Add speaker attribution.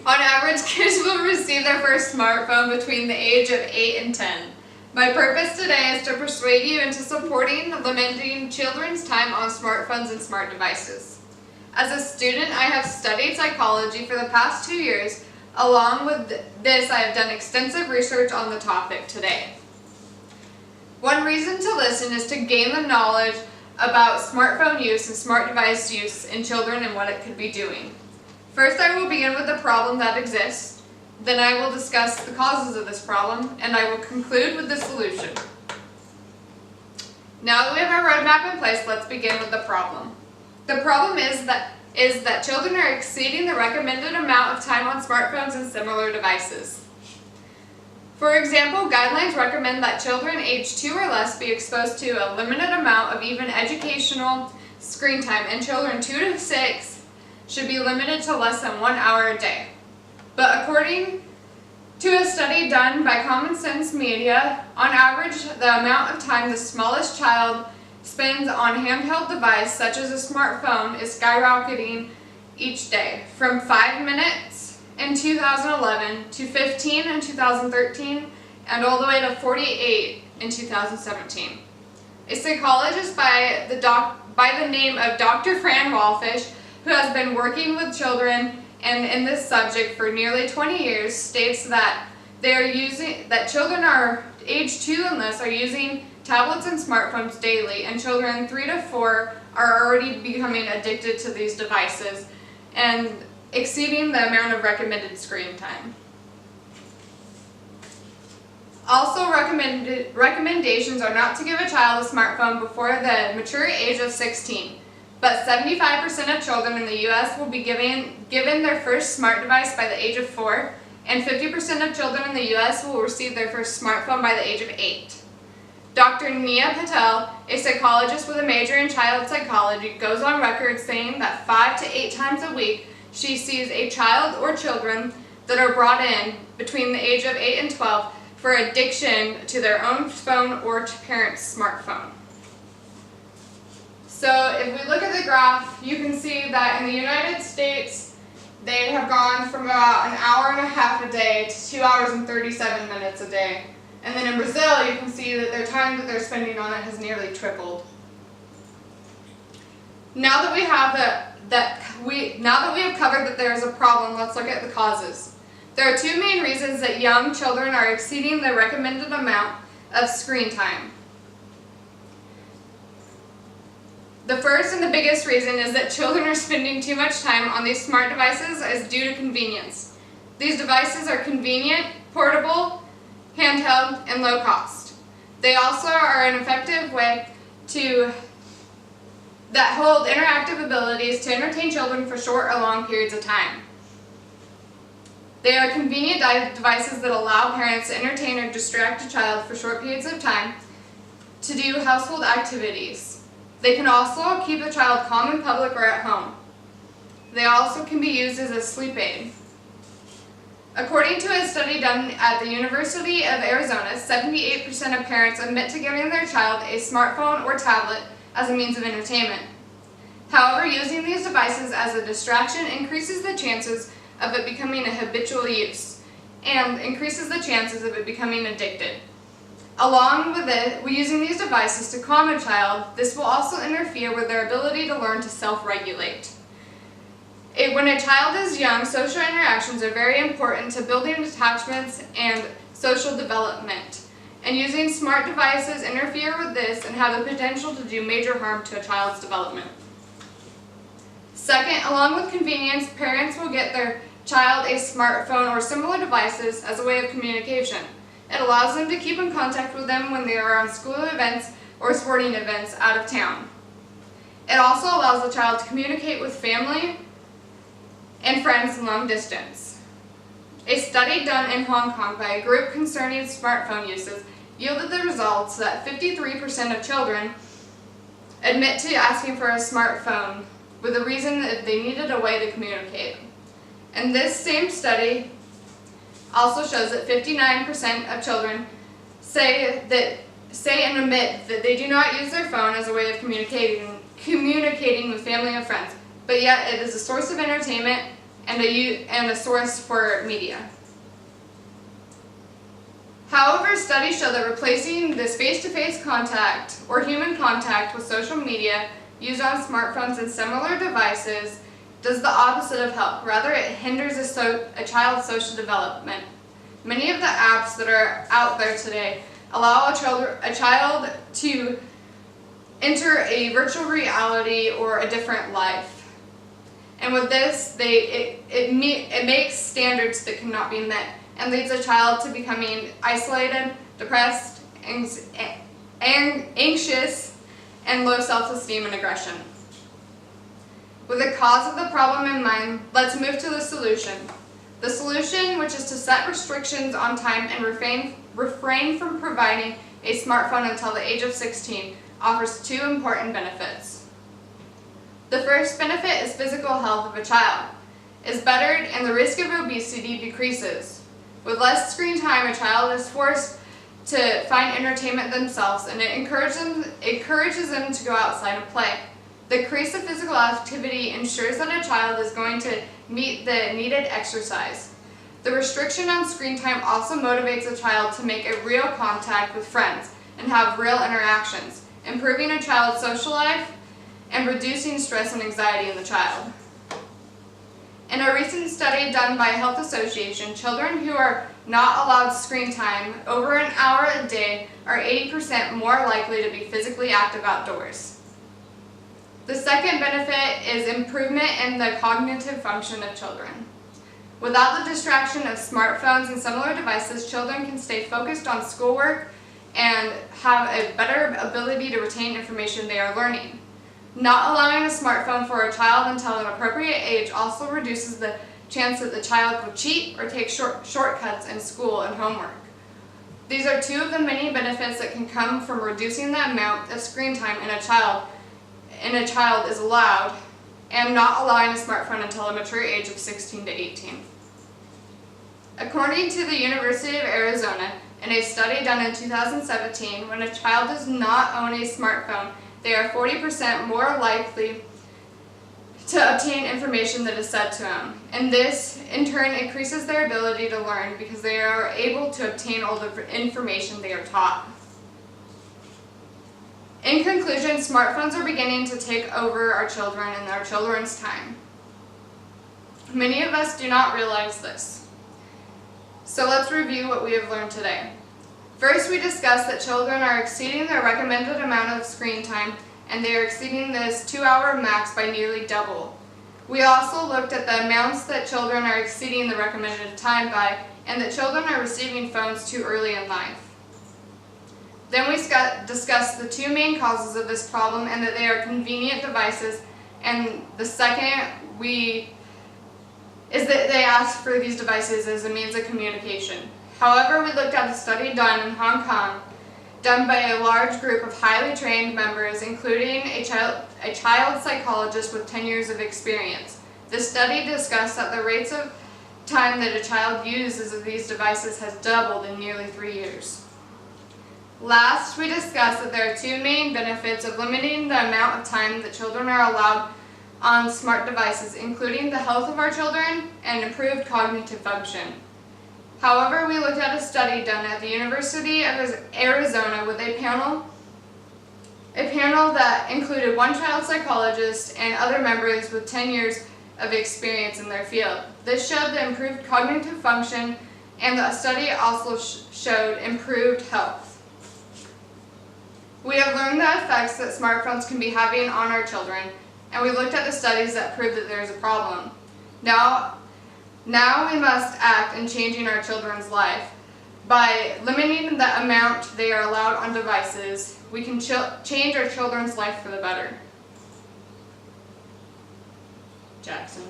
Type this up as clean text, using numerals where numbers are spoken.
Speaker 1: On average, kids will receive their first smartphone between the age of 8 and 10. My purpose today is to persuade you into supporting limiting children's time on smartphones and smart devices. As a student, I have studied psychology for the past 2 years. Along with this, I have done extensive research on the topic today. One reason to listen is to gain the knowledge about smartphone use and smart device use in children and what it could be doing. First, I will begin with the problem that exists. Then I will discuss the causes of this problem, and I will conclude with the solution. Now that we have our roadmap in place, let's begin with the problem. The problem is that children are exceeding the recommended amount of time on smartphones and similar devices. For example, guidelines recommend that children aged 2 or less be exposed to a limited amount of even educational screen time, and children 2 to 6 should be limited to less than 1 hour a day. But according to a study done by Common Sense Media, on average, the amount of time the smallest child spends on handheld device, such as a smartphone, is skyrocketing each day, from 5 minutes in 2011 to 15 in 2013, and all the way to 48 in 2017. A psychologist by the name of Dr. Fran Wallfish, who has been working with children and in this subject for nearly 20 years, states that children are age 2 and less are using tablets and smartphones daily, and children 3 to 4 are already becoming addicted to these devices and exceeding the amount of recommended screen time. Also, recommendations are not to give a child a smartphone before the mature age of 16. But 75% of children in the U.S. will be given their first smart device by the age of 4, and 50% of children in the U.S. will receive their first smartphone by the age of 8. Dr. Nia Patel, a psychologist with a major in child psychology, goes on record saying that 5 to 8 times a week she sees a child or children that are brought in between the age of 8 and 12 for addiction to their own phone or to parents' smartphone. So if we look at the graph, you can see that in the United States, they have gone from about an hour and a half a day to 2 hours and 37 minutes a day. And then in Brazil, you can see that their time that they're spending on it has nearly tripled. Now that we have covered that there is a problem, let's look at the causes. There are 2 main reasons that young children are exceeding the recommended amount of screen time. The first and the biggest reason is that children are spending too much time on these smart devices is due to convenience. These devices are convenient, portable, handheld, and low cost. They also are an effective way that hold interactive abilities to entertain children for short or long periods of time. They are convenient devices that allow parents to entertain or distract a child for short periods of time to do household activities. They can also keep a child calm in public or at home. They also can be used as a sleep aid. According to a study done at the University of Arizona, 78% of parents admit to giving their child a smartphone or tablet as a means of entertainment. However, using these devices as a distraction increases the chances of it becoming a habitual use and increases the chances of it becoming addicted. Along with it, using these devices to calm a child, this will also interfere with their ability to learn to self-regulate. When a child is young, social interactions are very important to building attachments and social development. And using smart devices interfere with this and have the potential to do major harm to a child's development. Second, along with convenience, parents will get their child a smartphone or similar devices as a way of communication. It allows them to keep in contact with them when they are on school events or sporting events out of town. It also allows the child to communicate with family and friends long distance. A study done in Hong Kong by a group concerning smartphone uses yielded the results that 53% of children admit to asking for a smartphone with the reason that they needed a way to communicate. And this same study also shows that 59% of children say and admit that they do not use their phone as a way of communicating with family and friends, but yet it is a source of entertainment and a source for media. However, studies show that replacing this face-to-face contact or human contact with social media used on smartphones and similar devices does the opposite of help. Rather, it hinders a child's social development. Many of the apps that are out there today allow a child to enter a virtual reality or a different life. And with this, it makes standards that cannot be met and leads a child to becoming isolated, depressed, anxious, and low self-esteem and aggression. With the cause of the problem in mind, let's move to the solution. The solution, which is to set restrictions on time and refrain from providing a smartphone until the age of 16, offers two important benefits. The first benefit is physical health of a child is bettered and the risk of obesity decreases. With less screen time, a child is forced to find entertainment themselves, and it encourages them to go outside and play. The increase of physical activity ensures that a child is going to meet the needed exercise. The restriction on screen time also motivates a child to make a real contact with friends and have real interactions, improving a child's social life and reducing stress and anxiety in the child. In a recent study done by a health association, children who are not allowed screen time over an hour a day are 80% more likely to be physically active outdoors. The second benefit is improvement in the cognitive function of children. Without the distraction of smartphones and similar devices, children can stay focused on schoolwork and have a better ability to retain information they are learning. Not allowing a smartphone for a child until an appropriate age also reduces the chance that the child will cheat or take shortcuts in school and homework. These are two of the many benefits that can come from reducing the amount of screen time in a child is allowed, and not allowing a smartphone until a mature age of 16 to 18. According to the University of Arizona, in a study done in 2017, when a child does not own a smartphone, they are 40% more likely to obtain information that is said to them. And this, in turn, increases their ability to learn because they are able to obtain all the information they are taught. In conclusion, smartphones are beginning to take over our children and our children's time. Many of us do not realize this. So let's review what we have learned today. First, we discussed that children are exceeding their recommended amount of screen time, and they are exceeding this 2-hour max by nearly double. We also looked at the amounts that children are exceeding the recommended time by, and that children are receiving phones too early in life. Then we discussed the two main causes of this problem and that they are convenient devices, and the second is that they ask for these devices as a means of communication. However, we looked at a study done in Hong Kong, done by a large group of highly trained members, including a child psychologist with 10 years of experience. The study discussed that the rates of time that a child uses these devices has doubled in nearly 3 years. Last, we discussed that there are two main benefits of limiting the amount of time that children are allowed on smart devices, including the health of our children and improved cognitive function. However, we looked at a study done at the University of Arizona with a panel that included one child psychologist and other members with 10 years of experience in their field. This showed the improved cognitive function, and the study also showed improved health. We have learned the effects that smartphones can be having on our children, and we looked at the studies that prove that there is a problem. Now we must act in changing our children's life. By limiting the amount they are allowed on devices, we can change our children's life for the better. Jackson.